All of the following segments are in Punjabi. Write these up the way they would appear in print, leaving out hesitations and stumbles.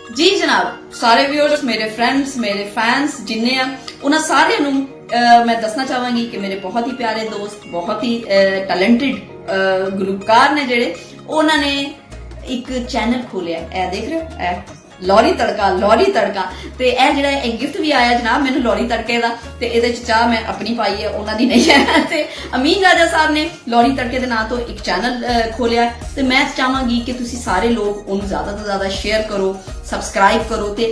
जी जनाब, सारे व्यूअर्स, मेरे फ्रेंड्स, मेरे फैंस जिन्ने आ उन्हां सारे नूं मैं दसना चाहांगी कि मेरे बहुत ही प्यारे दोस्त, बहुत ही टैलेंटेड गुलकार ने जेड़े उन्हां ने एक चैनल खोलिया। ए देख रहे हो, ए लौरी तड़का ते ए जेड़ा एक गिफ्ट भी आया जनाब मैनू लौरी तड़के दा ते इहदे च चाह मैं अपनी पाई है, उन्हां दी नहीं है। ते अमीन राजा साहब ने लौरी तड़के दे नाम तो एक चैनल खोलिया ते मैं चाहांगी कि तुसी सारे लोग उन्हें ज्यादा तो ज्यादा शेयर करो, सबसक्राइब करो ते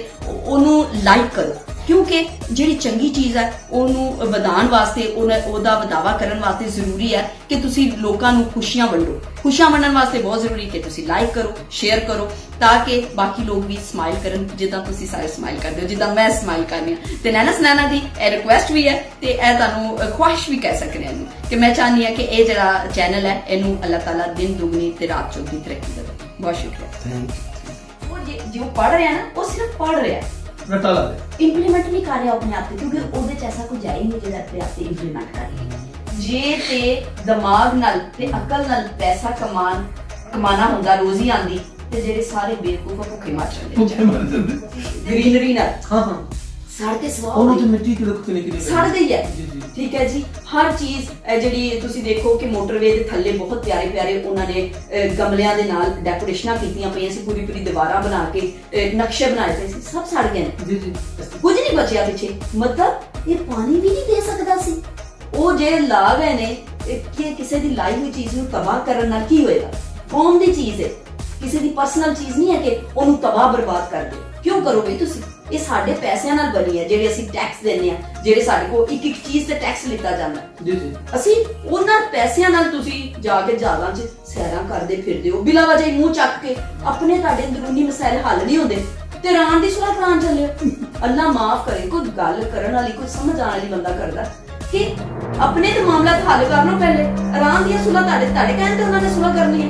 ओनू लाइक करो, क्योंकि ਜਿਹੜੀ ਚੰਗੀ ਚੀਜ਼ ਹੈ ਉਹਨੂੰ ਵਧਾਉਣ ਵਾਸਤੇ ਉਹਦਾ ਵਧਾਵਾ ਕਰਨ ਵਾਸਤੇ ਜ਼ਰੂਰੀ ਹੈ ਕਿ ਤੁਸੀਂ ਲੋਕਾਂ ਨੂੰ ਖੁਸ਼ੀਆਂ ਵੰਡੋ। ਖੁਸ਼ੀਆਂ ਵੰਡਣ ਵਾਸਤੇ ਬਹੁਤ ਜ਼ਰੂਰੀ ਕਿ ਤੁਸੀਂ ਲਾਈਕ ਕਰੋ, ਸ਼ੇਅਰ ਕਰੋ, ਤਾਂ ਕਿ ਬਾਕੀ ਲੋਕ ਵੀ ਸਮਾਈਲ ਕਰਨ ਜਿੱਦਾਂ ਤੁਸੀਂ ਸਾਰੇ ਸਮਾਈਲ ਕਰਦੇ ਹੋ, ਜਿੱਦਾਂ ਮੈਂ ਸਮਾਈਲ ਕਰਨੀ ਹਾਂ। ਤੇ ਨੈਣਾ ਸੁਨੈਣਾ ਦੀ ਇਹ ਰਿਕੁਐਸਟ ਵੀ ਹੈ ਤੇ ਇਹ ਤੁਹਾਨੂੰ ਖੁਆਇਸ਼ ਵੀ ਕਹਿ ਸਕਦੇ ਹਾਂ ਕਿ ਮੈਂ ਚਾਹਨੀ ਹਾਂ ਕਿ ਇਹ ਜਿਹੜਾ ਚੈਨਲ ਹੈ ਇਹਨੂੰ ਅੱਲਾਹ ਤਾਲਾ ਦਿਨ ਦੁਗਣੀ ਤੇ ਰਾਤ ਚੌਗੁਣੀ ਤਰੱਕੀ ਦੇਵੇ। ਬਹੁਤ ਸ਼ੁਕਰੀਆ। ਉਹ ਜੋ ਪੜ੍ਹ ਰਿਹਾ ਨਾ ਉਹ ਸਿਰਫ ਪੜ੍ਹ ਰਿਹਾ ਹੈ, इंप्लीमेंट नहीं कर रहा अपने आप से, क्योंकि ਉਹਦੇ ਚ ऐसा कुछ है ही नहीं जो अपने आप से इंप्लीमेंट कर रही। जे ते दिमाग नाल ते अकल नाल पैसा कमाना हुंदा, रोजी आंदी ते जेडे सारे बेवकूफ भुखे मर जांदे ग्रीनरी नाल। हां हां सड़ते सवाह ਉਹਨੂੰ ਤੇ ਮਿੱਟੀ ਕਿਨੇ ਸੜ ਗਈ ਹੈ। ठीक है जी, हर चीज ਜਿਹੜੀ ਤੁਸੀਂ ਦੇਖੋ ਕਿ ਮੋਟਰਵੇ ਦੇ ਥੱਲੇ ਬਹੁਤ ਪਿਆਰੇ ਪਿਆਰੇ ਉਹਨਾਂ ਨੇ ਗਮਲਿਆਂ ਦੇ ਨਾਲ ਡੈਕੋਰੇਸ਼ਨਾਂ ਕੀਤੀਆਂ ਪਈਆਂ ਸੀ, ਪੂਰੀ ਪੂਰੀ ਦੀਵਾਰਾਂ ਬਣਾ ਕੇ ਨਕਸ਼ੇ ਬਣਾਏ ਪਏ ਸੀ, ਸਭ ਸੜ ਗਏ ਨੇ। ਜੀ ਜੀ ਕੁਝ ਨਹੀਂ ਬਚਿਆ ਪਿੱਛੇ। ਮਤਲਬ ਇਹ ਪਾਣੀ ਵੀ ਨਹੀਂ ਦੇ ਸਕਦਾ ਸੀ। ਉਹ ਜੇ ਲਾ ਗਏ ਨੇ ਕਿ ਕਿਸੇ ਦੀ ਲਾਈ ਹੋਈ ਚੀਜ਼ ਨੂੰ ਤਬਾਹ ਕਰਨ ਨਾਲ ਕੀ ਹੋਏਗਾ? ਕੌਮ ਦੀ ਚੀਜ਼ ਹੈ, ਕਿਸੇ ਦੀ ਪਰਸਨਲ ਚੀਜ਼ ਨਹੀਂ ਹੈ ਕਿ ਉਹਨੂੰ ਤਬਾਹ ਬਰਬਾਦ ਕਰ ਦਿਓ। ਕਿਉਂ ਕਰੋਗੇ ਤੁਸੀਂ? ਇਹ ਸਾਡੇ ਪੈਸਿਆਂ ਨਾਲ ਬਣੀ ਹੈ, ਜਿਹੜੇ ਅਸੀਂ ਟੈਕਸ ਦਿੰਦੇ ਆ, ਜਿਹੜੇ ਸਾਡੇ ਕੋਲ ਇੱਕ ਇੱਕ ਚੀਜ਼ ਤੇ ਟੈਕਸ ਲਿੱਤਾ ਜਾਂਦਾ ਜੀ ਜੀ। ਅਸੀਂ ਉਹਨਾਂ ਪੈਸਿਆਂ ਨਾਲ ਤੁਸੀਂ ਜਾ ਕੇ ਜਹਾਜ਼ਾਂ 'ਚ ਸੈਰਾਂ ਕਰਦੇ ਫਿਰਦੇ ਹੋ, ਬਿਲਾ ਵਜ੍ਹਾ ਹੀ ਮੂੰਹ ਚੱਕ ਕੇ। ਆਪਣੇ ਤੁਹਾਡੇ ਅੰਦਰੂਨੀ ਮਸਲੇ ਹੱਲ ਨਹੀਂ ਹੁੰਦੇ ਤੇ ਇਰਾਨ ਦੀ ਸੁਲ੍ਹਾ ਕਰਾਉਣ ਚੱਲੇ ਹੋ। ਅੱਲਾ ਮਾਫ ਕਰੇ, ਕੋਈ ਗੱਲ ਕਰਨ ਵਾਲੀ, ਕੋਈ ਸਮਝ ਆਉਣ ਵਾਲੀ ਬੰਦਾ ਕਰਦਾ ਕਿ ਆਪਣੇ ਤੇ ਮਾਮਲਾ ਹੱਲ ਕਰ ਲਓ ਪਹਿਲੇ। ਇਰਾਨ ਦੀਆਂ ਸੁਲ੍ਹਾ ਤੁਹਾਡੇ ਕਹਿਣ ਤੇ ਉਹਨਾਂ ਨੇ ਸੁਲ੍ਹਾ ਕਰਨੀ ਹੈ।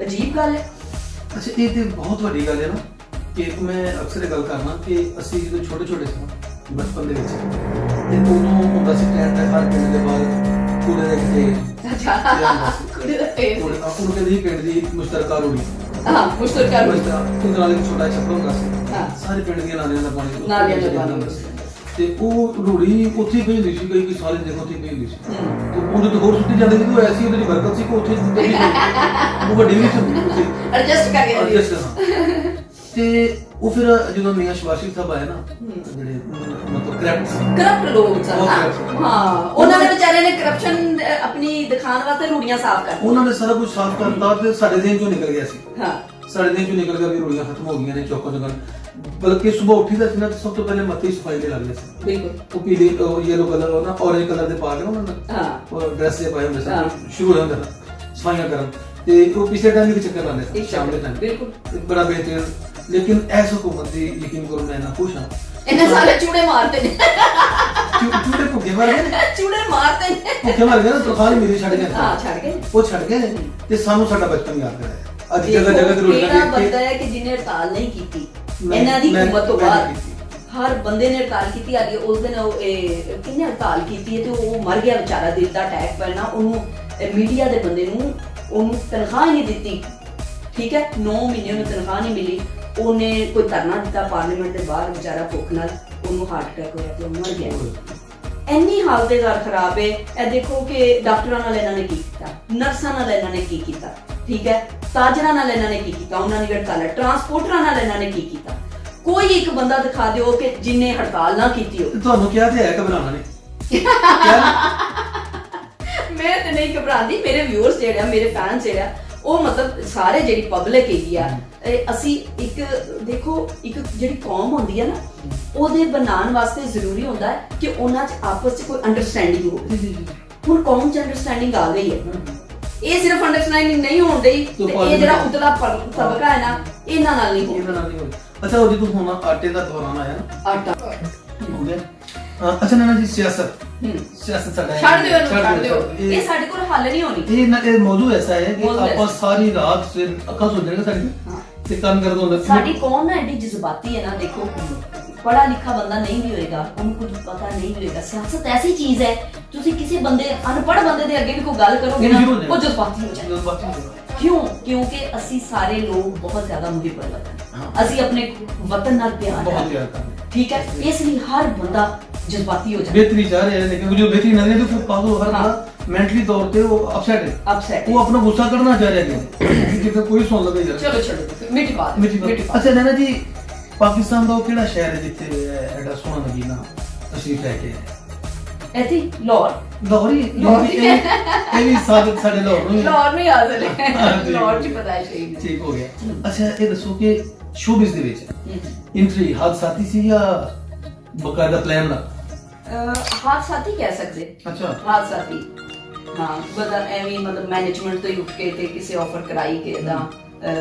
ਅਜੀਬ ਗੱਲ ਹੈ। ਅੱਛਾ, ਇਹ ਤੇ ਬਹੁਤ ਵੱਡੀ ਗੱਲ ਹੈ ਨਾ ਕਿ ਮੈਂ ਅਕਸਰ ਗੱਲ ਕਰਨਾ ਕਿ ਅਸੀਂ ਜਦੋਂ ਛੋਟੇ ਛੋਟੇ ਸੀ ਬਚਪਨ ਦੇ ਵਿੱਚ ਤੇ ਉਦੋਂ ਹੁੰਦਾ ਸੀ ਟ੍ਰੈਂਡ ਹੈ ਹਰ ਪਿੰਡ ਦੇ ਬਾਹਰ ਕੂੜੇ ਦੇ ਕਿਤੇ ਕੂੜੇ ਦਾ ਪੇੜ ਉਹਨੂੰ ਕਹਿੰਦੇ ਪਿੰਡ ਦੀ ਮੁਸ਼ਤਰਕਾ ਰੋੜੀ। ਹਾਂ, ਮੁਸ਼ਤਰਕਾ ਰੋੜੀ। ਉਹਦੇ ਨਾਲ ਇੱਕ ਛੋਟਾ ਛੱਪੜ ਹੁੰਦਾ ਸੀ, ਸਾਰੇ ਪਿੰਡ ਦੀਆਂ ਨਾਲੀਆਂ ਦਾ ਪਾਣੀ ਤੇ ਉਹ ਰੋੜੀ ਉੱਥੇ ਪਈ ਹੁੰਦੀ ਸੀ, ਕਈ ਸਾਲ ਦੇਖੋ ਉੱਥੇ ਪਈ ਹੁੰਦੀ ਸੀ ਤੇ ਉਹਦੇ ਤੋਂ ਹੋਰ ਸੁੱਟੀ ਜਾਂਦੇ ਸੀ। ਉਹ ਐਸੀ ਉਹਦੀ ਬਰਕਤ ਸੀ ਕਿ ਉੱਥੇ ਉਹ ਵੱਡੀ ਵੀ ਸੀ, ਐਡਜਸਟ ਕਰਕੇ ਤੇ ਉਹ ਫਿਰ ਜਦੋਂ ਮੀਆਂ ਸ਼ਵਾਸ਼ੀ ਸਾਹਿਬ ਆਏ ਨਾ, ਜਿਹੜੇ ਮਤਲਬ ਕਰਪਟ ਲੋਕ ਸਨ, ਹਾਂ, ਉਹਨਾਂ ਦੇ ਵਿਚਾਰੇ ਨੇ ਕਰਪਸ਼ਨ ਆਪਣੀ ਦਿਖਾਉਣ ਵਾਸਤੇ ਰੂੜੀਆਂ ਸਾਫ਼ ਕਰ, ਉਹਨਾਂ ਨੇ ਸਾਰਾ ਕੁਝ ਸਾਫ਼ ਕਰਤਾ ਤੇ ਸਾਡੇ ਦੇਨ ਚੋਂ ਨਿਕਲ ਗਿਆ ਸੀ। ਹਾਂ, ਸਾਡੇ ਦੇਨ ਚੋਂ ਨਿਕਲ ਗਿਆ ਵੀ ਰੂੜੀਆਂ ਖਤਮ ਹੋ ਗਈਆਂ ਨੇ ਚੌਕਾਂ ਜਗ੍ਹਾ। ਬਲਕਿ ਸਵੇਰ ਉੱਠੀ ਦਾ ਸੀ ਨਾ, ਸਭ ਤੋਂ ਪਹਿਲੇ ਮੱਥੇ ਸਫਾਈ ਦੇ ਲੱਗਦੇ ਸੀ। ਬਿਲਕੁਲ, ਉਹ ਪੀਲੇ ਯੈਲੋ ਕਲਰ ਨਾ ਔਰੇਂਜ ਕਲਰ ਦੇ ਪਾ ਕੇ ਉਹਨਾਂ ਨੇ ਉਹ ਡਰੈਸ ਦੇ ਪਾਏ ਹੁੰਦੇ ਸਨ, ਸ਼ੁਰੂ ਹੋ ਜਾਂਦਾ ਸਫਾਈਆਂ ਕਰਨ। ਤੇ ਉਹ ਪਿਛਲੇ ਟਾਈਮ ਵੀ ਚੱਕਰ ਲਾਉਂਦੇ ਸੀ ਸ਼ਾਮ ਦੇ ਟਾਈਮ। ਬਿਲਕੁਲ, ਬੜਾ ਬਿਹਤਰੀਨ। लेकिन ऐस हुकूमत दी यकीन करो मैं ना खुश हां। इन्ने सारे चूड़े मारते ने, चूड़े भुक्के मार गए, चूड़े मारते ने, भुक्के मार गए ना। तनख्वाह मेरी छड़ गए। हां, छड़ गए, वो छड़ गए ते सानू साडा बचपन याद कराया। आज जगह जगह ते रोटियां देख के बंदा है कि जिन्हें हड़ताल नहीं कीती इन्हां दी हुकूमत तो बाद हर बंदे ने हड़ताल कीती। आ उस दिन किन्ने हड़ताल कीती है ते वो मर गया बेचारा, दिल दा अटैक पैना। ओनू मीडिया दे बंदे नू ओनू तनख्वाह नहीं दित्ती, ठीक है, 9 महीने में तनख्वाह नहीं मिली। ਉਹਨੇ ਕੋਈ ਧਰਨਾ ਦਿੱਤਾ ਪਾਰਲੀਮੈਂਟ ਦੇ ਬਾਹਰ, ਵਿਚਾਰਾ ਭੁੱਖ ਨਾਲ ਉਹਨੂੰ ਹਾਰਟ ਅਟੈਕ ਹੋਇਆ ਤੇ ਉਹ ਮਰ ਗਿਆ। ਇੰਨੀ ਹਾਲਤ ਖਰਾਬ ਹੈ। ਇਹ ਦੇਖੋ ਕਿ ਡਾਕਟਰਾਂ ਨਾਲ ਇਹਨਾਂ ਨੇ ਕੀ ਕੀਤਾ, ਨਰਸਾਂ ਨਾਲ ਇਹਨਾਂ ਨੇ ਕੀ ਕੀਤਾ, ਠੀਕ ਹੈ, ਤਾਜਰਾਂ ਨਾਲ ਇਹਨਾਂ ਨੇ ਕੀ ਕੀਤਾ, ਉਹਨਾਂ ਦੀ ਹੜਤਾਲ, ਟਰਾਂਸਪੋਰਟਰਾਂ ਨਾਲ ਇਹਨਾਂ ਨੇ ਕੀ ਕੀਤਾ। ਕੋਈ ਇੱਕ ਬੰਦਾ ਦਿਖਾ ਦਿਓ ਕਿ ਜਿਨੇ ਹੜਤਾਲ ਨਾ ਕੀਤੀ ਹੋ। ਤੁਹਾਨੂੰ ਕਿਹਾ ਤੇ ਹੈ ਘਬਰਾਉਣਾ ਨਹੀਂ। ਮੈਂ ਤੇ ਨਹੀਂ ਘਬਰਾਉਂਦੀ, ਮੇਰੇ ਵਿਊਅਰਸ ਜਿਹੜੇ ਆ, ਮੇਰੇ ਫੈਨਸ ਜਿਹੜੇ ਆ, ਉਹ ਮਤਲਬ ਸਾਰੇ ਜਿਹੜੀ ਪਬਲਿਕ ਹੈਗੀ ਆ, ਅਸੀਂ ਇੱਕ ਦੇਖੋ ਇੱਕ ਜਿਹੜੀ ਕੌਮ ਹੁੰਦੀ ਹੈ ਨਾ, ਉਹਦੇ ਬਣਾਉਣ ਵਾਸਤੇ ਜ਼ਰੂਰੀ ਹੁੰਦਾ ਹੈ ਕਿ ਉਹਨਾਂ 'ਚ ਆਪਸ 'ਚ ਕੋਈ ਅੰਡਰਸਟੈਂਡਿੰਗ ਹੋਵੇ। ਹੁਣ ਕੌਮ 'ਚ ਅੰਡਰਸਟੈਂਡਿੰਗ ਆ ਗਈ ਹੈ। ਇਹ ਸਿਰਫ ਅੰਡਰਸਟੈਂਡਿੰਗ ਨਹੀਂ ਹੋਣ ਡਈ, ਇਹ ਜਿਹੜਾ ਉਤਲਾ ਤਬਕਾ ਹੈ ਨਾ, ਇਹਨਾਂ ਨਾਲ ਨਹੀਂ ਹੋਣਾ। ਅੱਛਾ, ਉਹ ਜਦੋਂ ਹੁਣ ਆਟੇ ਦਾ ਦੌਰਾਨ ਆਇਆ ਨਾ, ਆਟਾ ਹੋ ਗਿਆ। ਅੱਛਾ ਨਾ ਜੀ, ਸਿਆਸਤ ਸਾਡਾ ਛੱਡ ਦਿਓ, ਇਹ ਸਾਡੇ ਕੋਲ ਹੱਲ ਨਹੀਂ ਹੋਣੀ। ਇਹ ਮੌਜੂ ਐਸਾ ਹੈ ਕਿ ਆਪਾਂ ਸਾਰੀ ਰਾਤ ਸਿਰ ਅੱਖਾਂ ਸੋ ਜਾਣਗੇ ਸਾਡੀ ਤੇ ਕੰਮ ਕਰਦਾ ਹੁੰਦਾ। ਸਾਡੀ ਕੌਮ ਨਾ ਐਡੀ ਜਜ਼ਬਾਤੀ ਹੈ ਨਾ। ਦੇਖੋ, ਪੜਾ ਲਿਖਾ ਬੰਦਾ ਨਹੀਂ ਵੀ ਹੋਏਗਾ, ਉਹਨੂੰ ਕੁਝ ਪਤਾ ਨਹੀਂ ਹੋਏਗਾ। ਸਿਆਸਤ ਐਸੀ ਚੀਜ਼ ਹੈ, ਤੁਸੀਂ ਕਿਸੇ ਬੰਦੇ ਅਨਪੜ੍ਹ ਬੰਦੇ ਦੇ ਅੱਗੇ ਵੀ ਕੋਈ ਗੱਲ ਕਰੋਗੇ ਨਾ, ਉਹ ਜਜ਼ਬਾਤੀ ਹੋ ਜਾਏਗਾ। ਕਿਉਂ? ਕਿਉਂਕਿ ਅਸੀਂ ਸਾਰੇ ਲੋਕ ਬਹੁਤ ਜ਼ਿਆਦਾ ਮੁਹੱਬਤ ਵਤਨ, ਅਸੀਂ ਆਪਣੇ ਵਤਨ ਨਾਲ ਪਿਆਰ ਬਹੁਤ ਕਰਦੇ ਪਿਆਰ ਹਾਂ, ਕਰਦੇ ਠੀਕ ਹੈ। ਇਸ ਲਈ ਹਰ ਬੰਦਾ ਜਜ਼ਬਾਤੀ ਹੋ ਜਾਂਦਾ, बेहतरी चाह रहे हैं, लेकिन जो बेहतरी नहीं है तो फिर पागल हर बंदा मेंटली तौर पे वो अपसेट है, अपसेट वो अपना गुस्सा करना चाह रहा है कि कोई सुन लगे यार। ਚਲੋ ਛੱਡੋ, ਮਿੱਠੀ ਬਾਤ ਮਿੱਠੀ ਬਾਤ। ਅੱਛਾ ਨੈਣਾ ਜੀ, ਪਾਕਿਸਤਾਨ ਦਾ ਉਹ ਕਿਹੜਾ ਸ਼ਹਿਰ ਹੈ ਜਿੱਥੇ ਐਡਾ ਸੋਹਣਾ ਨਗੀਨਾ ਤਸ਼ਰੀਫ ਲੈ ਕੇ ਆਇਆ? ਐਤੀ ਲਾਹੌਰ, ਲਾਹੌਰ ਹੀ ਇਹ ਵੀ ਸਾਡੇ ਲਾਹੌਰ ਨੂੰ ਹੀ ਹੈ। ਲਾਹੌਰ ਨਹੀਂ ਆ ਸਕਦੇ, ਠੀਕ ਲਾਹੌਰ ਹੋ ਚ ਗਿਆ। ਪਤਾ ਹੈ ਸ਼ਹੀਦ ਠੀਕ ਹੋ ਗਿਆ। ਅੱਛਾ ਇਹ ਦੱਸੋ ਕਿ ਸ਼ੋਬਿਜ਼ ਦੇ ਵਿੱਚ ਐਂਟਰੀ ਹਾਦਸਾਤੀ ਸੀ ਜਾਂ ਬਕਾਇਦਾ ਪਲਾਨ ਨਾਲ? ਹਾਦਸਾਤੀ ਕਹਿ ਸਕਦੇ, ਅੱਛਾ ਹਾਦਸਾਤੀ, ਹਾਂ। ਬਦਾ ਐਵੇਂ ਮਤਲਬ ਮੈਨੇਜਮੈਂਟ ਤੋਂ ਹੀ ਉੱਠ ਕੇ ਤੇ ਕਿਸੇ ਆਫਰ ਕਰਾਈ ਕਿ ਇਦਾਂ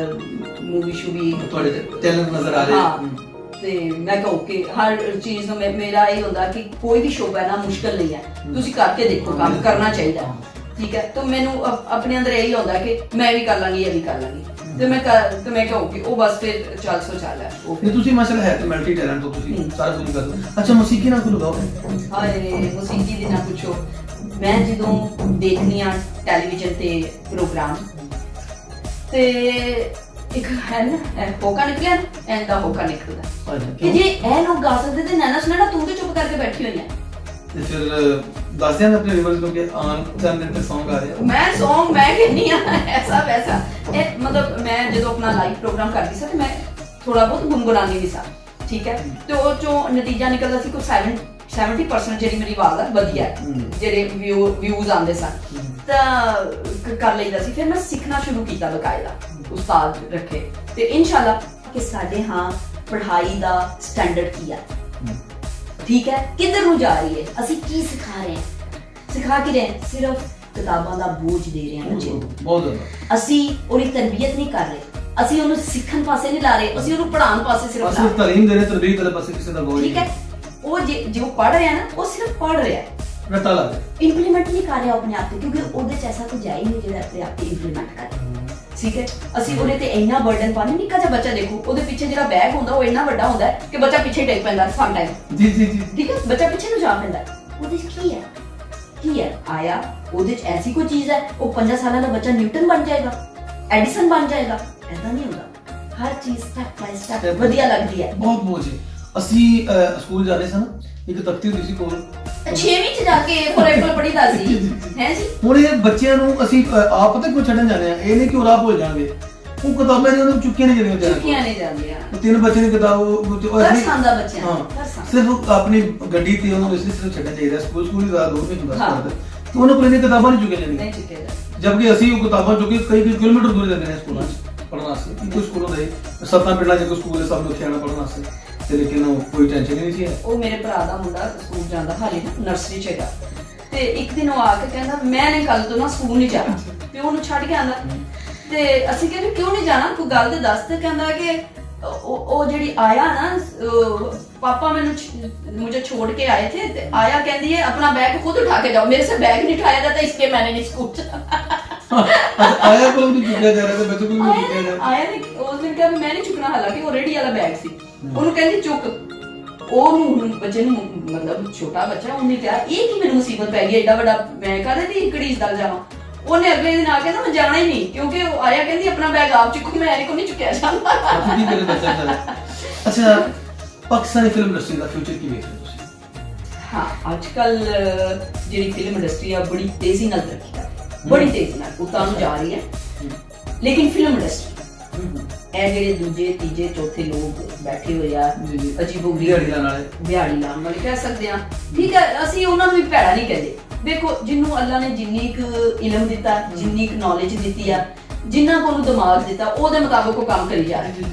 ਮੂਵੀ ਸ਼ੂਵੀ ਤੁਹਾਡੇ ਟੈਲੈਂਟ ਨਜ਼ਰ ਆ ਰਹੇ। ਹਾਂ, ਤੇ ਮੈਂ ਕਹੂੰ ਕਿ ਹਰ ਚੀਜ਼ ਨੂੰ ਮੇਰਾ ਇਹ ਹੁੰਦਾ ਕਿ ਕੋਈ ਵੀ ਸ਼ੋਅ ਹੈ ਨਾ ਮੁਸ਼ਕਲ ਨਹੀਂ ਹੈ, ਤੁਸੀਂ ਕਰਕੇ ਦੇਖੋ, ਕੰਮ ਕਰਨਾ ਚਾਹੀਦਾ, ਠੀਕ ਹੈ। ਤਾਂ ਮੈਨੂੰ ਆਪਣੇ ਅੰਦਰ ਇਹੀ ਹੁੰਦਾ ਕਿ ਮੈਂ ਵੀ ਕਰ ਲਾਂਗੀ, ਇਹ ਵੀ ਕਰ ਲਾਂਗੀ, ਤੇ ਮੈਂ ਕਹੂੰ ਕਿ ਉਹ ਬਸ ਫਿਰ ਚੱਲ ਹੈ ਉਹ। ਨਹੀਂ ਤੁਸੀਂ ਮਾਸ਼ਾਅੱਲਾ ਹੈ ਤੇ ਮਲਟੀ ਟੈਲੈਂਟ ਹੋ, ਤੁਸੀਂ ਸਾਰਾ ਕੁਝ ਕਰ ਸਕਦੇ ਹੋ। ਅੱਛਾ ਮੌਸੀਕੀ ਨਾਲ ਕੋਈ ਲਗਾਓ? ਹਾਏ ਮੌਸੀਕੀ ਦੀ ਨਾ ਪੁੱਛੋ। ਮੈਂ ਜਦੋਂ ਦੇਖਨੀ ਆ ਟੈਲੀਵਿਜ਼ਨ ਤੇ ਪ੍ਰੋਗਰਾਮ, ਤੇ ਇੱਕ ਹੈ ਨਾ ਹੋਕਾ ਨਿਕਲਿਆ ਨਾ, ਐਂਦਾ ਹੋਕਾ ਨਿਕਲਦਾ ਕਿ ਜੇ ਇਹ ਲੋਕ ਗਾ ਸਕਦੇ ਤੇ ਨੈਣਾ ਸੁਨੈਣਾ ਤੂੰ ਤੇ ਚੁੱਪ ਕਰਕੇ ਬੈਠੀ ਹੋਈ ਹੈ। ਤੇ ਫਿਰ ਦੱਸ ਦਿਆਂ ਆਪਣੇ ਵਿਊਅਰਸ ਨੂੰ ਕਿ ਆਨ ਚੈਨਲ ਤੇ Song ਆ ਰਿਹਾ। ਮੈਂ ਕਹਿੰਨੀ ਆ ਐਸਾ ਵੈਸਾ, ਇਹ ਮਤਲਬ ਮੈਂ ਜਦੋਂ ਆਪਣਾ ਲਾਈਵ ਪ੍ਰੋਗਰਾਮ ਕਰਦੀ ਸੀ ਤੇ ਮੈਂ ਥੋੜਾ ਬਹੁਤ ਗੁੰਗੁਣਾਉਂਦੀ ਵੀ ਸਾਂ, ਠੀਕ ਹੈ। ਤੇ ਉਹ ਚੋਂ ਨਤੀਜਾ ਨਿਕਲਦਾ ਸੀ ਕੋਈ 70% ਜਿਹੜੀ ਮੇਰੀ ਆਵਾਜ਼ ਆ ਵਧੀਆ, ਜਿਹੜੇ ਵਿਊਜ਼ ਆਉਂਦੇ ਸਨ ਤਾਂ ਕਰ ਲਈਦਾ ਸੀ। ਫਿਰ ਮੈਂ ਸਿੱਖਣਾ ਸ਼ੁਰੂ ਕੀਤਾ ਬਕਾਇਦਾ, ਉਸਤਾਦ ਰੱਖੇ, ਤੇ ਇਨਸ਼ਾਅੱਲਾ ਕਿ ਸਾਡੇ ਹਾਂ ਪੜ੍ਹਾਈ ਦਾ ਸਟੈਂਡਰਡ ਕੀ ਆ, ਠੀਕ ਹੈ, ਕਿੱਧਰ ਨੂੰ ਜਾ ਰਹੀ ਹੈ, ਅਸੀਂ ਕੀ ਸਿਖਾ ਰਹੇ ਹਾਂ, ਸਿਖਾ ਕੇ ਰਹੇ ਸਿਰਫ ਕਿਤਾਬਾਂ ਦਾ ਬੋਝ ਦੇ ਰਹੇ ਹਾਂ ਬੱਚੇ ਨੂੰ, ਬਹੁਤ ਜ਼ਿਆਦਾ। ਅਸੀਂ ਉਹਦੀ ਤਰਬੀਅਤ ਨਹੀਂ ਕਰ ਰਹੇ, ਅਸੀਂ ਉਹਨੂੰ ਸਿੱਖਣ ਪਾਸੇ ਨਹੀਂ ਲਾ ਰਹੇ, ਅਸੀਂ ਉਹਨੂੰ ਪੜ੍ਹਾਉਣ ਪਾਸੇ ਸਿਰਫ ਲਾ ਅਸੀਂ ਰਹੇ, ਤਾਲੀਮ ਦੇ ਰਹੇ, ਤਰਬੀਅਤ ਵਾਲੇ ਪਾਸੇ ਕਿਸੇ ਦਾ ਗੌਰ ਨਹੀਂ। ਠੀਕ ਹੈ। ਉਹ ਜੇ ਉਹ ਪੜ੍ਹ ਰਿਹਾ ਨਾ, ਉਹ ਸਿਰਫ ਪੜ੍ਹ ਰਿਹਾ, ਰੱਟਾ ਲਾ ਦੇ, ਇੰਪਲੀਮੈਂਟ ਨਹੀਂ ਕਰ ਰਿਹਾ ਆਪਣੇ ਆਪ ਤੇ, ਕਿਉਂਕਿ ਉਹਦੇ ਚ ਐਸਾ ਕੁਝ ਹੈ ਹੀ ਨਹੀਂ ਜਿਹੜਾ ਆਪਣੇ ਆਪ ਤੇ ਇੰਪਲੀਮੈਂਟ ਕਰੇ, ਠੀਕ ਹੈ। ਅਸੀਂ ਉਹਦੇ ਤੇ ਇੰਨਾ ਬਰਡਨ ਪਾਉਂਦੇ, ਨਿੱਕਾ ਜਿਹਾ ਬੱਚਾ ਦੇਖੋ, ਉਹਦੇ ਪਿੱਛੇ ਜਿਹੜਾ ਬੈਗ ਹੁੰਦਾ ਉਹ ਇੰਨਾ ਵੱਡਾ ਹੁੰਦਾ ਕਿ ਬੱਚਾ ਪਿੱਛੇ ਡਿੱਗ ਪੈਂਦਾ ਸਮ ਟਾਈਮ, ਜੀ ਜੀ ਜੀ, ਠੀਕ ਹੈ, ਬੱਚਾ ਪਿੱਛੇ ਨੂੰ ਜਾ ਪੈਂਦਾ। ਉਹਦੇ ਚ ਕੀ ਹੈ ਆਇਆ, ਉਹਦੇ ਚ ਐਸੀ ਕੋਈ ਚੀਜ਼ ਹੈ ਉਹ 5 ਸਾਲਾਂ ਦਾ ਬੱਚਾ ਨਿਊਟਨ ਬਣ ਜਾਏਗਾ, ਐਡੀਸਨ ਬਣ ਜਾਏਗਾ, ਐਦਾਂ ਨਹੀਂ ਹੁੰਦਾ। ਹਰ ਚੀਜ਼ ਸਟੈਪ ਬਾਈ ਸਟੈਪ ਵਧੀਆ ਲੱਗਦੀ ਹੈ। ਬਹੁਤ ਮੋਜ ਹੈ। ਅਸੀਂ ਸਕੂਲ ਜਾ ਰਹੇ ਸਨ, ਇੱਕ ਤਖਤੀ ਹੁੰਦੀ ਸੀ ਕੋਲ, 6ਵੀਂ ਚ ਜਾ ਕੇ ਫੋਰ ਐਪਲ ਪੜੀਦਾ ਸੀ, ਹੈ ਜੀ। ਹੁਣ ਇਹ ਬੱਚਿਆਂ ਨੂੰ ਅਸੀਂ ਆਪ ਪਤਾ ਕਿਉਂ ਛੱਡਣ ਜਾਂਦੇ ਆ, ਇਹ ਨਹੀਂ ਕਿ ਉਹ ਰਾਹ ਭੁੱਲ ਜਾਣਗੇ, ਉਹ ਕਿਤਾਬਾਂ ਨੇ ਉਹਨੂੰ ਚੁੱਕੀਆਂ ਨਹੀਂ ਜਾਂਦੀਆਂ, ਚੁੱਕੀਆਂ ਨਹੀਂ ਜਾਂਦੀਆਂ। ਉਹ 3 ਬੱਚੇ ਦੀ ਕਿਤਾਬ ਤਰਸ ਆਉਂਦਾ ਬੱਚਿਆਂ ਨੂੰ, ਤਰਸ ਆਉਂਦਾ। ਸਿਰਫ ਆਪਣੀ ਗੱਡੀ ਤੇ ਉਹਨੂੰ ਇਸ ਲਈ ਸਿਰਫ ਛੱਡਣਾ ਚਾਹੀਦਾ, ਸਕੂਲ ਦੀ ਰਾਹ ਦੂਰ ਨਹੀਂ ਹੁੰਦਾ ਤੇ ਉਹਨਾਂ ਕੋਲ ਇਹਨੇ ਕਿਤਾਬਾਂ ਨਹੀਂ ਚੁੱਕੀਆਂ ਜਾਂਦੀਆਂ, ਨਹੀਂ ਚੁੱਕਿਆ ਜਾਂਦਾ। ਜਦਕਿ ਅਸੀਂ ਉਹ ਕਿਤਾਬਾਂ ਚੁੱਕੀ ਕਈ ਕਿਲੋਮੀਟਰ ਦੂਰ ਜਾਂਦੇ ਨੇ ਸਕੂਲਾਂ 'ਚ ਪੜ੍ਹਨ ਵਾਸਤੇ। ਕੋਈ ਸਕੂਲ ਹੁੰਦਾ ਸੀ 7 ਪਿੰਡਾਂ 'ਚ ਕੋਈ ਸਕੂਲ ਹੈ, ਸਭ ਨੂੰ ਉੱਥੇ ਆਉਣਾ ਪੜ੍ਹਨ ਵਾਸਤੇ, ਤੇ ਲੇਕਿਨ ਉਹ ਕੋਈ ਟੈਨਸ਼ਨ ਨਹੀਂ ਸੀ। ਉਹ ਮੇਰੇ ਭਰਾ ਦਾ ਮੁੰਡਾ ਸਕੂਲ ਜਾਂਦਾ, ਹਾਲੇ ਨਰਸਰੀ ਚ ਹੈਗਾ, ਤੇ ਇੱਕ ਦਿਨ ਉਹ ਆ ਕੇ ਕਹਿੰਦਾ ਮੈਂ ਨੇ ਕੱਲ ਤੋਂ ਨਾ ਸਕੂਲ ਨਹੀਂ ਜਾਣਾ, ਤੇ ਉਹਨੂੰ ਛੱਡ ਕੇ ਆਂਦਾ। ਤੇ ਅਸੀਂ ਕਹਿੰਦੇ ਕਿਉਂ ਨਹੀਂ ਜਾਣਾ, ਕੋਈ ਗੱਲ ਤੇ ਦੱਸ। ਤੇ ਕਹਿੰਦਾ ਕਿ ਉਹ ਜਿਹੜੀ ਆਇਆ ਨਾ, पापा मुझे छोड़ के आए थे, आया कहती है अपना बैग खुद उठा के जाओ, मेरे से बैग नहीं उठाया जाता इसलिए मैंने नहीं स्कूल आया को नहीं चुकया जा रहा था, बच्चों को नहीं चुकया जा रहा। आया ने उस दिन कहा मैं नहीं चुकना, हालांकि वो रेडी वाला बैग सी, ਉਹਨੂੰ ਕਹਿੰਦੀ ਚੁੱਕ। ਉਹਨੂੰ ਬੱਚੇ ਨੂੰ ਮਤਲਬ ਛੋਟਾ ਬੱਚਾ, ਉਹਨੇ ਕਿਹਾ ਇਹ ਕੀ ਮੈਨੂੰ ਮੁਸੀਬਤ ਪੈ ਗਈ ਐਡਾ ਵੱਡਾ, ਮੈਂ ਕਾਹਦੇ ਦੀ ਘੜੀਸ ਦਲ ਜਾਵਾਂ। ਉਹਨੇ ਅਗਲੇ ਦਿਨ ਆ ਕੇ ਨਾ ਮੈਂ ਜਾਣਾ ਹੀ ਨਹੀਂ, ਕਿਉਂਕਿ ਉਹ ਆਇਆ ਕਹਿੰਦੀ ਆਪਣਾ ਬੈਗ ਆਪ ਚੁੱਕੋ, ਮੈਂ ਇਹਨੂੰ ਨਹੀਂ ਚੁੱਕਿਆ ਜਾਂਦਾ। ਕੀ ਕਰੇ ਬੱਚਾ ਸਾਰਾ। ਅੱਛਾ ਪਾਕਿਸਤਾਨੀ ਫਿਲਮ ਇੰਡਸਟਰੀ ਦਾ ਫਿਊਚਰ ਕੀ ਵੇਖਦੇ ਹੋ ਤੁਸੀਂ? ਹਾਂ ਅੱਜ ਕੱਲ ਜਿਹੜੀ ਫਿਲਮ ਇੰਡਸਟਰੀ ਆ ਬੜੀ ਤੇਜ਼ੀ ਨਾਲ ਤਰੱਕੀ ਕਰ ਰਹੀ ਹੈ, ਬੜੀ ਤੇਜ਼ੀ ਨਾਲ ਉਤਾਰ ਨੂੰ ਜਾ ਰਹੀ ਹੈ। ਲੇਕਿਨ ਫਿਲਮ ਇੰਡਸਟਰੀ ਇਹ ਜਿਹੜੇ ਦੂਜੇ ਤੀਜੇ ਚੌਥੇ ਲੋਕ ਬੈਠੇ ਹੋਏ ਆ ਅਜੀਬੋ ਦਿਹਾੜੀ ਲਾਉਣ ਵਾਲੇ ਕਹਿ ਸਕਦੇ ਆ, ਠੀਕ ਹੈ, ਅਸੀਂ ਉਹਨਾਂ ਨੂੰ ਵੀ ਭੈੜਾ ਨਹੀਂ ਕਹਿੰਦੇ। ਦੇਖੋ ਜਿਹਨੂੰ ਅੱਲਾ ਨੇ ਜਿੰਨੀ ਕੁ ਇਲਮ ਦਿੱਤਾ, ਜਿੰਨੀ ਕੁ ਨੌਲੇਜ ਦਿੱਤੀ ਆ, ਜਿੰਨਾ ਕੋ ਉਹਨੂੰ ਦਿਮਾਗ ਦਿੱਤਾ, ਉਹਦੇ ਮੁਤਾਬਕ ਉਹ ਕੰਮ ਕਰੀ ਜਾ ਰਿਹਾ,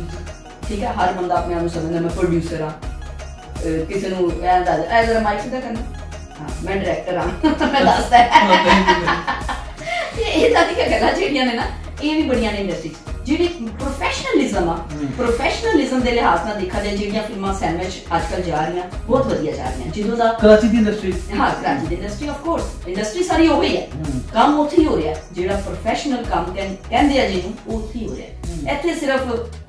ਠੀਕ ਹੈ। ਹਰ ਬੰਦਾ ਆਪਣੇ ਆਪ ਨੂੰ ਸਮਝਦਾ ਮੈਂ ਪ੍ਰੋਡਿਊਸਰ ਆ, ਕਿਸੇ ਨੂੰ ਐ ਜ਼ਰਾ ਮਾਈਕ ਸਿੱਧਾ ਕਰਨਾ, ਹਾਂ ਮੈਂ ਡਾਇਰੈਕਟਰ ਆ, ਮੈਂ ਦੱਸਦਾ ਇਹ ਤਾਂ ਕੀ ਗੱਲਾਂ ਜਿਹੜੀਆਂ ਨੇ ਨਾ, ਇਹ ਵੀ ਬੜੀਆਂ ਨੇ ਇੰਡਸਟਰੀ 'ਚ। ਜਿਹੜੀ ਪ੍ਰੋਫੈਸ਼ਨਲਿਜ਼ਮ ਆ, ਪ੍ਰੋਫੈਸ਼ਨਲਿਜ਼ਮ ਦੇ ਲਿਹਾਜ਼ ਨਾਲ ਦੇਖਿਆ ਜਾਏ ਜਿਹੜੀਆਂ ਫਿਲਮਾਂ ਸਿਨੇਮਾ 'ਚ ਅੱਜ ਕੱਲ੍ਹ ਜਾ ਰਹੀਆਂ ਬਹੁਤ ਵਧੀਆ ਜਾ ਰਹੀਆਂ। ਜਦੋਂ ਦਾ ਕਰਾਚੀ ਦੀ ਇੰਡਸਟਰੀ, ਹਾਂ ਕਰਾਚੀ ਦੀ ਇੰਡਸਟਰੀ ਆਫ ਕੋਰਸ, ਇੰਡਸਟਰੀ ਸਾਰੀ ਉਹ ਹੀ ਹੈ, ਕੰਮ ਉੱਥੇ ਹੀ ਹੋ ਰਿਹਾ, ਜਿਹੜਾ ਪ੍ਰੋਫੈਸ਼ਨਲ ਕੰਮ ਕਹਿੰਦੇ ਆ ਜਿਹਨੂੰ, ਉੱਥੇ ਹੀ ਹੋ ਰਿਹਾ। ਇੱਥੇ ਸਿਰਫ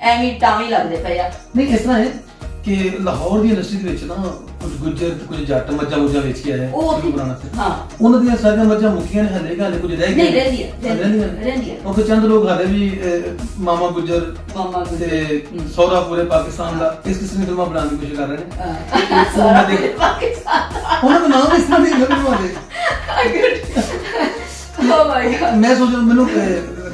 ਐਵੇਂ ਟਾਵੇਂ ਲੱਗਦੇ ਪਏ ਆ। ਨਹੀਂ ਇਸ ਤਰ੍ਹਾਂ ਹੈ ਕਿ ਲਾਹੌਰ ਦੀ ਇੰਡਸਟਰੀ ਦੇ ਵਿੱਚ ਨਾ ਕੁਝ ਗੁੱਜਰ ਤੇ ਕੁਝ ਜੱਟ ਮੱਝਾਂ ਮੁੱਝਾਂ ਵੇਚ ਕੇ ਆਏ ਉਹ ਸ਼ੁਰੂ ਕਰਾਉਣਾ ਸੀ। ਹਾਂ ਉਹਨਾਂ ਦੀਆਂ ਸਾਰੀਆਂ ਮੱਝਾਂ ਮੁੱਕੀਆਂ ਨੇ, ਹਲੇ ਘਾਲੇ ਕੁਝ ਰਹਿ ਨਹੀਂ ਗਏ ਰਹਿੰਦੀਆਂ ਉਹ ਫਿਰ ਚੰਦ ਲੋਕ ਹਾਲੇ ਵੀ ਮਾਮਾ ਗੁੱਜਰ ਮਾਮਾ ਤੇ ਸਹੁਰਾ ਪੂਰੇ ਪਾਕਿਸਤਾਨ ਦਾ ਇਸ ਕਿਸਮ ਦੀ ਫਿਲਮਾਂ ਬਣਾਉਣ ਦੀ ਕੋਸ਼ਿਸ਼ ਕਰ ਰਹੇ ਨੇ। ਸਾਰਾ ਪਾਕਿਸਤਾਨ ਉਹਨਾਂ ਦਾ ਨਾਮ ਇਸ ਤਰ੍ਹਾਂ ਦੀ ਫਿਲਮਾਂ ਦੇ ਓ ਮਾਈ ਗॉड ਮੈਂ ਸੋਚ ਰਿਹਾ ਮੈਨੂੰ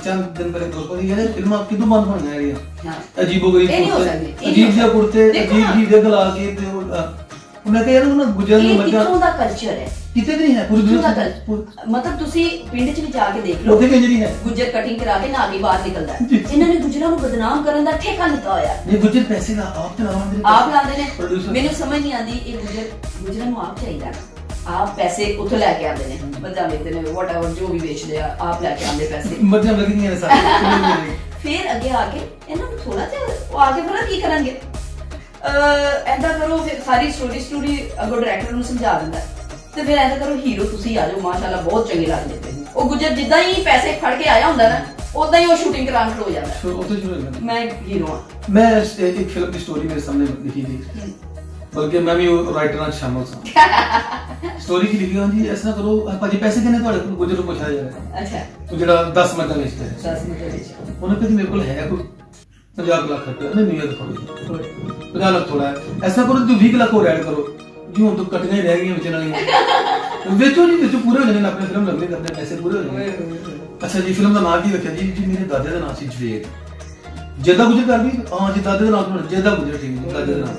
ਚੰਦ ਦਿਨ ਪਹਿਲੇ ਦੋਸਤ ਕਹਿੰਦੇ ਯਾਰ ਫਿਲਮਾਂ ਕਿਦੋਂ ਬੰਦ ਹੋਣੀਆਂ ਹੈਗੀਆਂ ਅਜੀਬੋ ਗਰੀਬ ਇਹ ਨਹੀਂ ਹੋ ਕੁੜਤੇ, ਸਕਦੀ, ਅਜੀਬ ਜਿਹਾ ਕੁੜਤੇ ਦੇਖੋ ਅਜੀਬ ਨਾ। ਜੀ ਦੇ ਗਲਾ ਕੇ ਤੇ ਮੈਂ ਕਿਹਾ ਯਾਰ ਉਹਨਾਂ ਗੁਜਰ ਨੂੰ ਇਹ ਮੱਝਾਂ ਕਿੱਥੋਂ ਦਾ ਕਲਚਰ ਹੈ, ਕਿਤੇ ਵੀ ਨਹੀਂ ਹੈ ਪੂਰੀ ਕਿੱਥੋਂ ਦਾ ਦੁਨੀਆ ਕਲਚਰ। ਮਤਲਬ ਤੁਸੀਂ ਪਿੰਡ 'ਚ ਵੀ ਜਾ ਕੇ ਦੇਖ ਲਓ, ਉੱਥੇ ਵੀ ਜਿਹੜੀ ਹੈ ਗੁੱਜਰ ਕਟਿੰਗ ਕਰਾ ਕੇ ਨਾਲ ਹੀ ਬਾਹਰ ਨਿਕਲਦਾ ਹੈ। ਜੀ। ਇਹਨਾਂ ਨੇ ਗੁੱਜਰਾਂ ਨੂੰ ਬਦਨਾਮ ਕਰਨ ਦਾ ਠੇਕਾ ਲਿੱਤਾ ਹੋਇਆ ਹੈ। ਇਹ ਗੁਜਰ ਪੈਸੇ ਦਾ ਆਪ ਤੇ ਲਾਉਂਦੇ ਨੇ, ਆਪ ਲਾਉਂਦੇ ਨੇ, Producer। ਮੈਨੂੰ ਸਮਝ ਨਹੀਂ ਆਉਂਦੀ ਇਹ ਗੁੱਜਰਾਂ ਨੂੰ ਆਪ ਚਾਹੀਦਾ, ਆਪ ਪੈਸੇ ਉੱਥੋਂ ਲੈ ਕੇ ਆਉਂਦੇ ਨੇ, ਮੱਝਾਂ ਵੇਚਦੇ ਨੇ ਵਾਟਐਵਰ ਜੋ ਵੀ ਵੇਚਦੇ ਆ, ਆਪ ਲੈ ਕੇ ਆਉਂਦੇ ਪੈਸੇ। ਮੱਝਾਂ ਲੱਗੀਆਂ ਨੇ ਸਾਰੇ ਫਿਰ ਅੱਗੇ ਆ ਕੇ ਇਹਨਾਂ ਨੂੰ ਥੋੜਾ ਜਿਹਾ ਉਹ ਆ ਕੇ ਪਤਾ ਕੀ ਕਰਨਗੇ, ਐਦਾਂ ਕਰੋ, ਫਿਰ ਸਾਰੀ ਸਟੋਰੀ ਅੱਗੋਂ ਡਾਇਰੈਕਟਰ ਨੂੰ ਸਮਝਾ ਦਿੰਦਾ, ਤੇ ਫਿਰ ਐਦਾਂ ਕਰੋ ਹੀਰੋ ਤੁਸੀਂ ਆ ਜਾਓ, ਮਾਸ਼ਾਅੱਲਾ ਬਹੁਤ ਚੰਗੇ ਲੱਗਦੇ ਤੇ ਉਹ ਗੁੱਜਰ ਜਿੱਦਾਂ ਹੀ ਪੈਸੇ ਫੜ ਕੇ ਆਇਆ ਹੁੰਦਾ ਨਾ, ਉਦਾਂ ਹੀ ਉਹ ਸ਼ੂਟਿੰਗ ਕਰਾਉਣ ਖਲੋ ਜਾਂਦਾ। ਉੱਥੇ ਸ਼ੁਰੂ ਹੋ ਜਾਂਦਾ। ਮੈਂ ਹੀਰੋ ਹਾਂ। ਮੈਂ ਇੱਕ ਫਿਲਮ ਦੀ ਸਟੋਰੀ ਮੇਰੇ ਸਾਹਮਣੇ ਲਿਖੀ थी, ਬਲਕਿ ਮੈਂ ਵੀ ਉਹ ਰਾਈਟਰ ਨਾਲ ਸ਼ਾਮਲ ਸਾਂ। ਸਟੋਰੀ ਕੀ ਲਿਖੀ ਹੁੰਦੀ ਐ, ਐਸਾ ਕਰੋ ਭਾਜੀ ਪੈਸੇ ਕਿੰਨੇ ਤੁਹਾਡੇ ਕੋਲ, ਗੁਜਰ ਨੂੰ ਪੁੱਛਿਆ ਜਾ ਰਿਹਾ ਅੱਛਾ ਉਹ ਜਿਹੜਾ 10 ਮੱਝਾਂ ਵੇਚਦਾ ਹੈ, 10 ਮਿੰਟ ਵਿੱਚ ਉਹਨੇ ਕਹਿੰਦੀ ਮੇਰੇ ਕੋਲ ਹੈ ਕੋਈ 50 ਲੱਖ ਰੁਪਏ, ਨਹੀਂ ਨਹੀਂ ਥੋੜੀ 50 ਲੱਖ ਥੋੜਾ ਹੈ, ਐਸਾ ਕਰੋ ਤੁਸੀਂ 20 ਲੱਖ ਹੋਰ ਐਡ ਕਰੋ ਜੀ, ਹੁਣ ਤਾਂ ਕਟੀਆਂ ਹੀ ਰਹਿ ਗਈਆਂ ਵਿਚਨ ਵਾਲੀਆਂ, ਵੇਚੋ ਜੀ ਵੇਚੋ, ਪੂਰੇ ਹੋ ਜਾਣੇ ਆਪਣੇ ਫਿਲਮ ਲੱਗਣੇ ਕਰਦੇ ਪੈਸੇ ਪੂਰੇ ਹੋ ਜਾਣੇ। ਅੱਛਾ ਜੀ ਫਿਲਮ ਦਾ ਨਾਮ ਕੀ ਰੱਖਿਆ ਜੀ? ਜੀ ਮੇਰੇ ਦਾਦੇ ਦਾ ਨਾਮ ਸੀ ਜਵੇਦ। ਜੇਦਾ ਗੁਜਰ ਕਰ ਵੀ ਹਾਂ ਜੀ, ਦਾਦੇ ਦਾ ਨਾਮ ਤੋਂ ਜੇਦਾ ਗੁਜਰ, ਠੀਕ ਹੈ ਦਾਦੇ ਦਾ ਨਾਮ।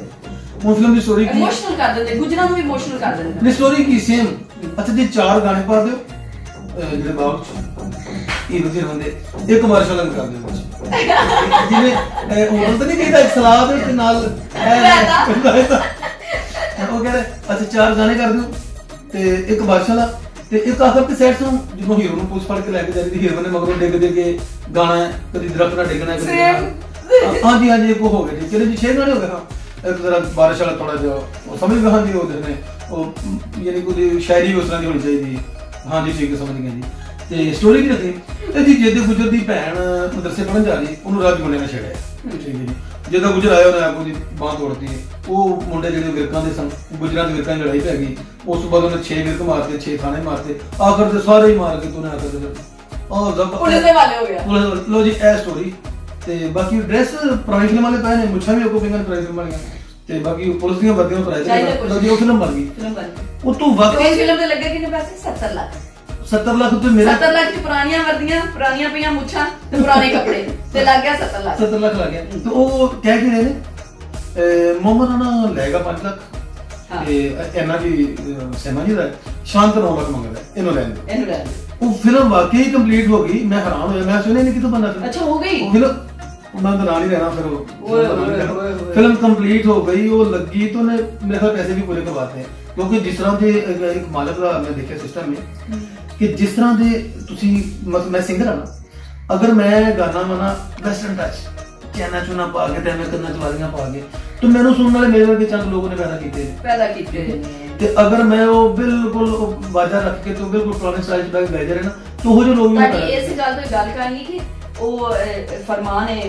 ਉਹ ਫਿਲਮ ਦੀ ਸਟੋਰੀ ਕੀ ਇਮੋਸ਼ਨਲ ਕਰ ਦਿੰਦੇ, ਗੁਜਰਾਂ ਨੂੰ ਵੀ ਇਮੋਸ਼ਨਲ ਕਰ ਦਿੰਦੇ ਨੇ, ਸਟੋਰੀ ਕੀ ਸੇਮ। ਅੱਛਾ ਜੀ 4 ਗਾਣੇ ਪਾ ਦਿਓ ਜਿਹੜੇ ਬਾਗ ਚ ਇਹ ਵਧੀਆ ਹੁੰਦੇ, ਇੱਕ ਮਾਰਸ਼ਲ ਕਰ ਦਿਓ ਵਿੱਚ, ਜਿਵੇਂ ਉਹ ਤਾਂ ਨਹੀਂ ਕਹਿੰਦਾ ਇੱਕ ਸਲਾਦ ਦੇ ਨਾਲ ਉਹ ਕਹਿੰਦਾ ਅੱਛਾ 4 ਗਾਣੇ ਕਰ ਦਿਓ ਤੇ ਇੱਕ ਬਾਦਸ਼ਾਹ ਦਾ ਤੇ ਇੱਕ ਆਖਰ ਤੇ ਸੈਟ ਤੋਂ ਜਦੋਂ ਹੀਰੋ ਨੂੰ ਪੁਲਿਸ ਫੜ ਕੇ ਲੈ ਕੇ ਜਾਂਦੀ, ਹੀਰੋ ਨੇ ਮਗਰੋਂ ਡਿੱਗ ਦੇ ਕੇ ਗਾਣਾ ਹੈ, ਕਦੀ ਦਰਖਤ ਨਾਲ ਡਿੱਗਣਾ ਕਦੀ ਹਾਂਜੀ ਹਾਂਜੀ ਇੱਕ ਹੋ ਗਿਆ ਜੀ, ਚਲੋ ਜੀ 6 ਗਾਣੇ ਹੋ ਗਏ। ਹਾਂ ਇੱਕ ਜ਼ਰਾ ਬਾਰਿਸ਼ ਵਾਲਾ ਥੋੜਾ ਜਿਹਾ ਉਹ ਸਮਝ ਗਏ, ਹਾਂਜੀ ਉਹ ਨੇ ਉਹ ਯਾਨੀ ਕੋਈ ਸ਼ਾਇਰੀ ਉਸ ਤਰ੍ਹਾਂ ਦੀ ਹੋਣੀ ਚਾਹੀਦੀ, ਹਾਂਜੀ ਠੀਕ ਹੈ ਸਮਝ ਗਏ ਜੀ। ਤੇ ਸਟੋਰੀ ਕੀ ਰੱਖੀ ਤੇ ਜੀ ਜਿਹਦੇ ਗੁਜਰ ਦੀ ਭੈਣ ਮਦਰਸੇ ਪੜਨ ਜਾ ਰਹੀ, ਉਹਨੂੰ ਰਾਜ ਮੁੰਡੇ ਨੇ ਛੇੜਿਆ, ਠੀਕ ਹੈ ਜੀ। ਜਿਹਦਾ ਗੁਜਰ ਆਇਆ ਉਹਨੇ ਆਪੋ ਦੀ ਬਾਂਹ ਤੋੜਤੀ, ਉਹ ਮੁੰਡੇ ਜਿਹੜੇ ਵਿਰਕਾਂ ਦੇ ਸਨ, ਗੁਜਰਾਂ ਦੇ ਵਿਰਕਾਂ ਦੀ ਲੜਾਈ ਪੈ ਗਈ, ਉਸ ਤੋਂ ਬਾਅਦ ਉਹਨੇ 6 ਵਿਰਕ ਮਾਰਤੇ, 6 ਥਾਣੇ ਮਾਰਤੇ, ਆਖਰ ਤੇ ਸਾਰੇ ਹੀ ਮਾਰ ਕੇ ਤੂੰ ਆਖਰ ਤੇ ਪੁਲਿਸ ਦੇ ਵਾਲੇ ਹੋ ਗਿਆ। ਲੋ ਜੀ ਇਹ ਸਟੋਰੀ। ਤੇ ਬਾਕੀ ਡਰੈਸ ਪੁਰਾਣੀ ਫਿਲਮਾਂ ਵਾਲੇ ਪਏ ਨੇ, ਮੁੱਛਾਂ ਵੀ ਅੱਗੋਂ ਪਿੰਗਾਂ ਪੁਰਾਣੀ ਫਿਲਮਾਂ ਵਾਲੀਆਂ, ਤੇ ਬਾਕੀ ਪੁਲਿਸ ਦੀਆਂ ਵਰਦੀਆਂ ਪੁਰਾਣੀ, ਲੋ ਜੀ ਉਹ ਫਿਲਮ ਬਣ ਗਈ। ਉਹ ਤੋਂ ਵਾਕਈ ਫਿਲਮ ਦੇ ਲੱਗੇ ਕਿੰਨੇ ਪੈਸੇ? 70 ਲੱਖ। 70 ਲੱਖ ਤੇ ਮੇਰਾ 70 ਲੱਖ ਚ ਪੁਰਾਣੀਆਂ ਵਰਦੀਆਂ, ਪੁਰਾਣੀਆਂ ਪਈਆਂ ਮੁੱਛਾਂ ਤੇ ਪੁਰਾਣੇ ਕੱਪੜੇ, ਤੇ ਲੱਗ ਗਿਆ 70 ਲੱਖ। 70 ਲੱਖ ਲੱਗ ਗਿਆ। ਤੇ ਉਹ ਕਹਿ ਕੇ ਰਹੇ ਨੇ ਮੁਹੰਮਦ ਨਾ ਲੈਗਾ 5 ਲੱਖ ਤੇ ਇਹਨਾਂ ਦੀ ਸੈਨਾ ਜੀ ਦਾ ਸ਼ਾਂਤ 9 ਲੱਖ ਮੰਗਦਾ, ਇਹਨੂੰ ਲੈਣ ਦਿਓ, ਇਹਨੂੰ ਲੈ ਲਓ। ਉਹ ਫਿਲਮ ਵਾਕਈ ਕੰਪਲੀਟ ਹੋ ਗਈ। ਮੈਂ ਹੈਰਾਨ ਹੋਇਆ, ਮੈਂ ਸੁਣਿਆ ਨਹੀਂ ਕਿਤੋਂ ਬੰਦਾ ਅੱਛਾ ਹੋ ਗਈ ਉਹ ਫਿਲਮ, ਉਹਨਾਂ ਦਾ ਨਾਲ ਹੀ ਰਹਿਣਾ ਫਿਰ ਉਹ ਫਿਲਮ ਕੰਪਲੀਟ ਹੋ ਗਈ। ਉਹ ਲੱਗੀ ਤਾਂ ਉਹਨੇ ਮੇਰੇ ਖਿਆਲ ਪੈਸੇ ਵੀ ਪੂਰੇ ਕਰਵਾਤੇ, ਕਿਉਂਕਿ ਜਿਸ ਤਰ੍ਹਾਂ ਦੇ ਇੱਕ ਮਾਲਕ ਦਾ ਮੈਂ ਦੇਖਿਆ ਸਿਸਟਮ ਹੈ ਕਿ ਜਿਸ ਤਰ੍ਹਾਂ ਦੇ ਤੁਸੀਂ ਮੈਂ ਸਿੰਗਰ ਹਾਂ ਨਾ, ਅਗਰ ਮੈਂ ਗਾਣਾ ਮਨਾ ਵੈਸਟਰਨ ਟੱਚ ਚੈਨਾ ਚੁਨਾ ਪਾ ਕੇ ਤੇ ਮੈਂ ਕੰਨਾਂ ਚ ਵਾਲੀਆਂ ਪਾ ਕੇ, ਤੇ ਮੈਨੂੰ ਸੁਣਨ ਵਾਲੇ ਮੇਰੇ ਵਰਗੇ ਚੰਦ ਲੋਕਾਂ ਨੇ ਪੈਦਾ ਕੀਤੇ ਨੇ। ਤੇ ਅਗਰ ਮੈਂ ਉਹ ਬਿਲਕੁਲ ਵਾਜਾ ਰੱਖ ਕੇ, ਤੇ ਬਿਲਕੁਲ ਪੁਰਾਣੇ ਸਟਾਈਲ ਚ ਬੈਠ ਜਾਏ ਨਾ, ਤੇ ਉਹ ਜੋ ਲੋਕ ਤੁਹਾਡੀ ਇਸ ਗੱਲ ਤੋਂ ਗੱਲ ਕਰਾਂਗੀ ਕਿ ਉਹ ਫਰਮਾਨ ਹੈ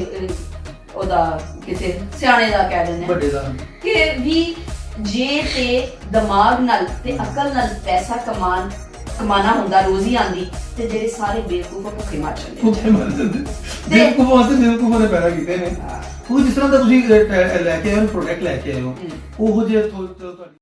ਉਹਦਾ, ਕਿਸੇ ਸਿਆਣੇ ਦਾ ਕਹਿ ਦਿੰਦੇ ਵੱਡੇ ਦਾ, ਕਿ ਵੀ ਜੇ ਤੇ ਦਿਮਾਗ ਨਾਲ ਤੇ ਅਕਲ ਨਾਲ ਪੈਸਾ ਕਮਾਣਾ ਹੁੰਦਾ, ਰੋਜ਼ੀ ਆਂਦੀ, ਤੇ ਜਿਹੜੇ ਸਾਰੇ ਬੇਵਕੂਫ ਭੁੱਖੇ ਮਰ ਜਾਂਦੇ। ਬੇਵਕੂਫ ਵਾਸਤੇ ਬੇਵਕੂਫਾਂ ਨੇ ਪੈਦਾ ਕੀਤੇ ਨੇ। ਉਹ ਜਿਸ ਤਰ੍ਹਾਂ ਦਾ ਤੁਸੀਂ ਲੈ ਕੇ ਆਏ ਹੋ, ਪ੍ਰੋਡਕਟ ਲੈ ਕੇ ਆਏ ਹੋ, ਉਹੋ ਜਿਹੇ